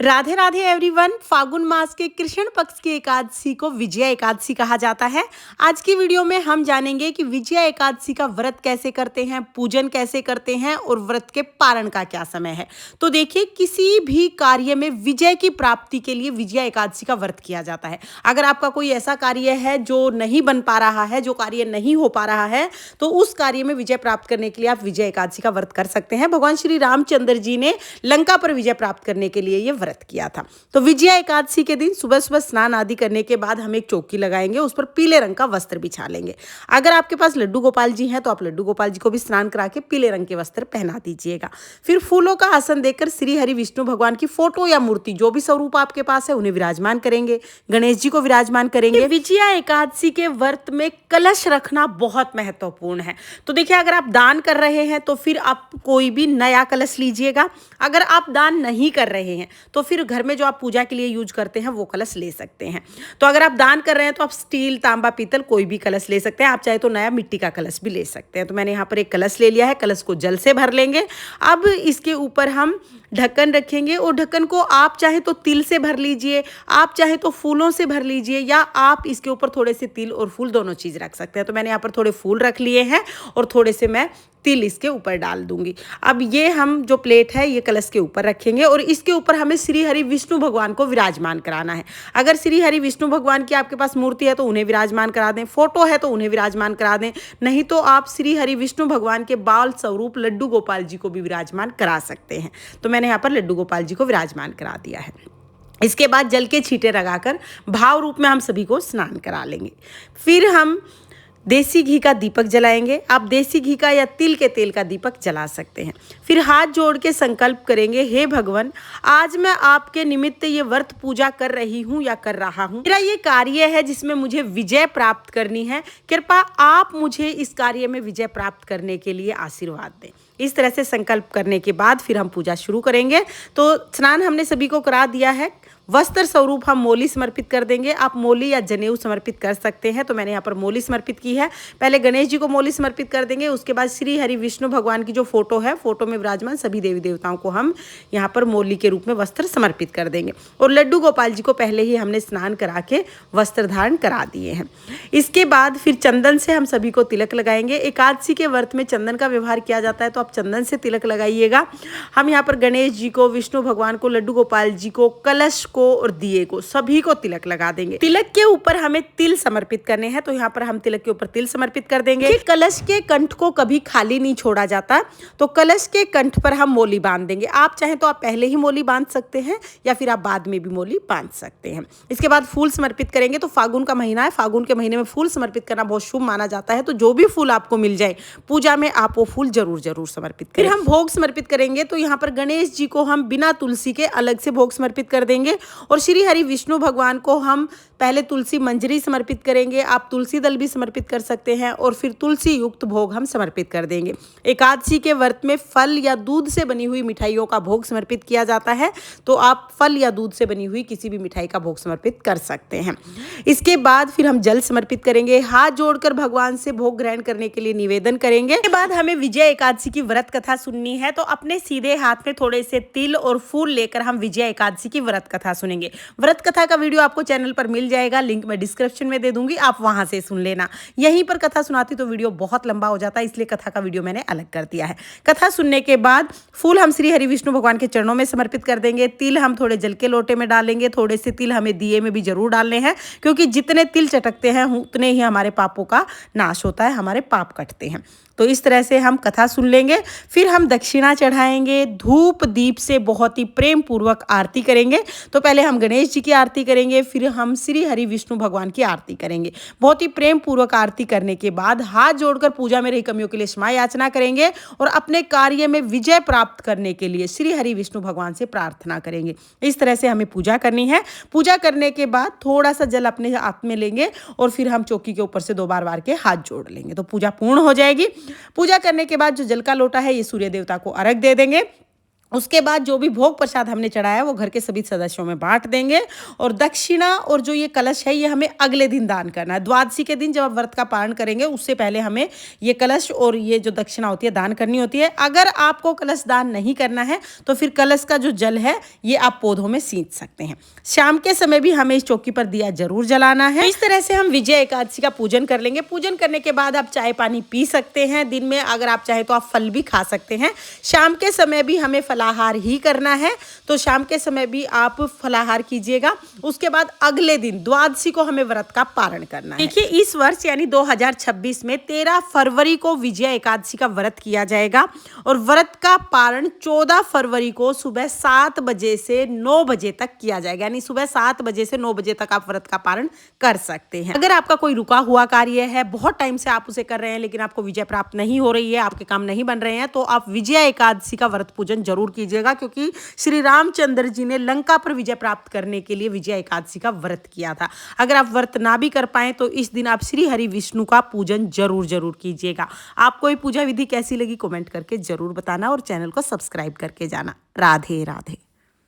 Radhe Radhe everyone. फागुन मास के कृष्ण पक्ष की एकादशी को विजया एकादशी कहा जाता है। आज की वीडियो में हम जानेंगे कि विजया एकादशी का व्रत कैसे करते हैं, पूजन कैसे करते हैं और व्रत के पारण का क्या समय है। तो देखिए, किसी भी कार्य में विजय की प्राप्ति के लिए विजया एकादशी का व्रत किया जाता है। अगर आपका कोई ऐसा कार्य है जो नहीं बन पा रहा है, जो कार्य नहीं हो पा रहा है, तो उस कार्य में विजय प्राप्त करने के लिए आप विजय एकादशी का व्रत कर सकते हैं। भगवान श्री रामचंद्र जी ने लंका पर विजय प्राप्त करने के लिए ये व्रत किया था। तो विजया एकादशी के दिन सुबह सुबह स्नान आदि करने के बाद हम एक चौकी लगाएंगे, उस पर पीले रंग का वस्त्र बिछा लेंगे। अगर आपके पास लड्डू गोपाल जी हैं तो आप लड्डू गोपाल जी को भी स्नान करा के पीले रंग के वस्त्र पहना दीजिएगा। फिर फूलों का आसन देकर श्री हरि विष्णु भगवान की फोटो या मूर्ति, जो भी स्वरूप आपके पास है, उन्हें विराजमान करेंगे। गणेश जी को विराजमान करेंगे। विजया एकादशी के व्रत में कलश रखना बहुत महत्वपूर्ण है। तो देखिए, अगर आप दान कर रहे हैं तो फिर आप कोई भी नया कलश लीजिएगा। अगर आप दान नहीं कर रहे हैं तो फिर घर में जो आप पूजा के लिए यूज करते हैं वो कलश ले सकते हैं। तो अगर आप दान कर रहे हैं तो आप स्टील, तांबा, पीतल कोई भी कलश ले सकते हैं। आप चाहे तो नया मिट्टी का कलश भी ले सकते हैं। तो मैंने यहाँ पर एक कलश ले लिया है। कलश को जल से भर लेंगे। अब इसके ऊपर हम ढक्कन रखेंगे और ढक्कन को आप चाहे तो तिल से भर लीजिए, आप चाहे तो फूलों से भर लीजिए, या आप इसके ऊपर थोड़े से तिल और फूल दोनों चीज़ रख सकते हैं। तो मैंने यहाँ पर थोड़े फूल रख लिए हैं और थोड़े से मैं तिल इसके ऊपर डाल दूंगी। अब ये हम जो प्लेट है ये कलश के ऊपर रखेंगे और इसके ऊपर हमें श्री हरि विष्णु भगवान को विराजमान कराना है। अगर श्री हरि विष्णु भगवान की आपके पास मूर्ति है तो उन्हें विराजमान करा दें, फोटो है तो उन्हें विराजमान करा दें, नहीं तो आप श्री हरि विष्णु भगवान के बाल स्वरूप लड्डू गोपाल जी को भी विराजमान करा सकते हैं। तो मैंने यहाँ पर लड्डू गोपाल जी को विराजमान करा दिया है। इसके बाद जल के छींटे लगाकर भाव रूप में हम सभी को स्नान करा लेंगे। फिर हम देसी घी का दीपक जलाएंगे। आप देसी घी का या तिल के तेल का दीपक जला सकते हैं। फिर हाथ जोड़ के संकल्प करेंगे, हे भगवान, आज मैं आपके निमित्त ये व्रत पूजा कर रही हूँ या कर रहा हूँ। मेरा ये कार्य है जिसमें मुझे विजय प्राप्त करनी है। कृपा आप मुझे इस कार्य में विजय प्राप्त करने के लिए आशीर्वाद दें। इस तरह से संकल्प करने के बाद फिर हम पूजा शुरू करेंगे। तो स्नान हमने सभी को करा दिया है। वस्त्र स्वरूप हम मोली समर्पित कर देंगे। आप मोली या जनेऊ समर्पित कर सकते हैं। तो मैंने यहाँ पर मोली समर्पित की है। पहले गणेश जी को मोली समर्पित कर देंगे। उसके बाद श्री हरि विष्णु भगवान की जो फोटो है, फोटो में विराजमान सभी देवी देवताओं को हम यहाँ पर मोली के रूप में वस्त्र समर्पित कर देंगे। और लड्डू गोपाल जी को पहले ही हमने स्नान करा के वस्त्र धारण करा दिए हैं। इसके बाद फिर चंदन से हम सभी को तिलक लगाएंगे। एकादशी के व्रत में चंदन का व्यवहार किया जाता है, तो आप चंदन से तिलक लगाइएगा। हम यहाँ पर गणेश जी को, विष्णु भगवान को, लड्डू गोपाल जी को, कलश को और दिए को, सभी को तिलक लगा देंगे। तिलक के ऊपर हमें तिल समर्पित करने हैं, तो यहाँ पर हम तिलक के ऊपर तिल समर्पित कर देंगे। कलश के कंठ को कभी खाली नहीं छोड़ा जाता, तो कलश के कंठ पर हम मोली बांध देंगे। आप चाहें तो आप पहले ही मोली बांध सकते हैं या फिर आप बाद में भी मोली बांध सकते हैं। इसके बाद फूल समर्पित करेंगे। तो फागुन का महीना है, फागुन के महीने में फूल समर्पित करना बहुत शुभ माना जाता है। तो जो भी फूल आपको मिल जाए पूजा में, आप वो फूल जरूर जरूर समर्पित करें। फिर हम भोग समर्पित करेंगे। तो यहाँ पर गणेश जी को हम बिना तुलसी के अलग से भोग समर्पित कर देंगे और श्री हरि विष्णु भगवान को हम पहले तुलसी मंजरी समर्पित करेंगे। आप तुलसी दल भी समर्पित कर सकते हैं और फिर तुलसी युक्त भोग हम समर्पित कर देंगे। एकादशी के व्रत में फल या दूध से बनी हुई मिठाइयों का भोग समर्पित किया जाता है, तो आप फल या दूध से बनी हुई किसी भी मिठाई का भोग समर्पित कर सकते हैं। इसके बाद फिर हम जल समर्पित करेंगे। हाथ जोड़कर भगवान से भोग ग्रहण करने के लिए निवेदन करेंगे। इसके बाद हमें विजय एकादशी की व्रत कथा सुननी है, तो अपने सीधे हाथ में थोड़े से तिल और फूल लेकर हम विजय एकादशी की व्रत कथा सुनेंगे। व्रत कथा का वीडियो आपको चैनल पर मिल जाएगा, लिंक मैं डिस्क्रिप्शन में दे दूंगी, आप वहां से सुन लेना। यहीं पर कथा सुनाती तो वीडियो बहुत लंबा हो जाता है, इसलिए कथा का वीडियो मैंने अलग कर दिया है। कथा सुनने के बाद फूल हम श्री हरि विष्णु भगवान के चरणों में समर्पित कर देंगे। तिल हम थोड़े जल के लोटे में डालेंगे। थोड़े से तिल हमें दिए में भी जरूर डालने हैं, क्योंकि जितने तिल चटकते हैं उतने ही हमारे पापों का नाश होता है, हमारे पाप कटते हैं। तो इस तरह से हम कथा सुन लेंगे। फिर हम दक्षिणा चढ़ाएंगे। धूप दीप से बहुत ही प्रेम पूर्वक आरती करेंगे। तो पहले हम गणेश जी की आरती करेंगे, फिर हम श्री हरि विष्णु भगवान की आरती करेंगे। बहुत ही प्रेम पूर्वक आरती करने के बाद हाथ जोड़कर पूजा में रही कमियों के लिए क्षमा याचना करेंगे और अपने कार्य में विजय प्राप्त करने के लिए श्री हरि विष्णु भगवान से प्रार्थना करेंगे। इस तरह से हमें पूजा करनी है। पूजा करने के बाद थोड़ा सा जल अपने हाथ में लेंगे और फिर हम चौकी के ऊपर से 2 बार के हाथ जोड़ लेंगे। तो पूजा पूर्ण हो जाएगी। पूजा करने के बाद जो जल का लोटा है ये सूर्य देवता को अर्घ दे देंगे। उसके बाद जो भी भोग प्रसाद हमने चढ़ाया वो घर के सभी सदस्यों में बांट देंगे। और दक्षिणा और जो ये कलश है ये हमें अगले दिन दान करना है। द्वादशी के दिन जब आप व्रत का पारण करेंगे उससे पहले हमें ये कलश और ये जो दक्षिणा होती है दान करनी होती है। अगर आपको कलश दान नहीं करना है तो फिर कलश का जो जल है ये आप पौधों में सींच सकते हैं। शाम के समय भी हमें इस चौकी पर दिया जरूर जलाना है। इस तरह से हम विजया एकादशी का पूजन कर लेंगे। पूजन करने के बाद आप चाय पानी पी सकते हैं। दिन में अगर आप चाहे तो आप फल भी खा सकते हैं। शाम के समय भी हमें फलाहार ही करना है, तो शाम के समय भी आप फलाहार कीजिएगा। उसके बाद अगले दिन द्वादशी को हमें व्रत का पारण करना है। देखिए इस वर्ष यानी 2026 में 13 फरवरी को विजया एकादशी का व्रत किया जाएगा और व्रत का पारण 14 फरवरी को सुबह 7 बजे से 9 बजे तक किया जाएगा। यानी सुबह 7 बजे से 9 बजे तक आप व्रत का पारण कर सकते हैं। अगर आपका कोई रुका हुआ कार्य है, बहुत टाइम से आप उसे कर रहे हैं लेकिन आपको विजय प्राप्त नहीं हो रही है, आपके काम नहीं बन रहे हैं, तो आप विजया एकादशी का व्रत पूजन जरूर कीजिएगा, क्योंकि श्री रामचंद्र जी ने लंका पर विजय प्राप्त करने के लिए विजया एकादशी का व्रत किया था। अगर आप व्रत ना भी कर पाए तो इस दिन आप श्री हरि विष्णु का पूजन जरूर कीजिएगा। आपको ये पूजा विधि कैसी लगी कमेंट करके जरूर बताना और चैनल को सब्सक्राइब करके जाना। राधे राधे।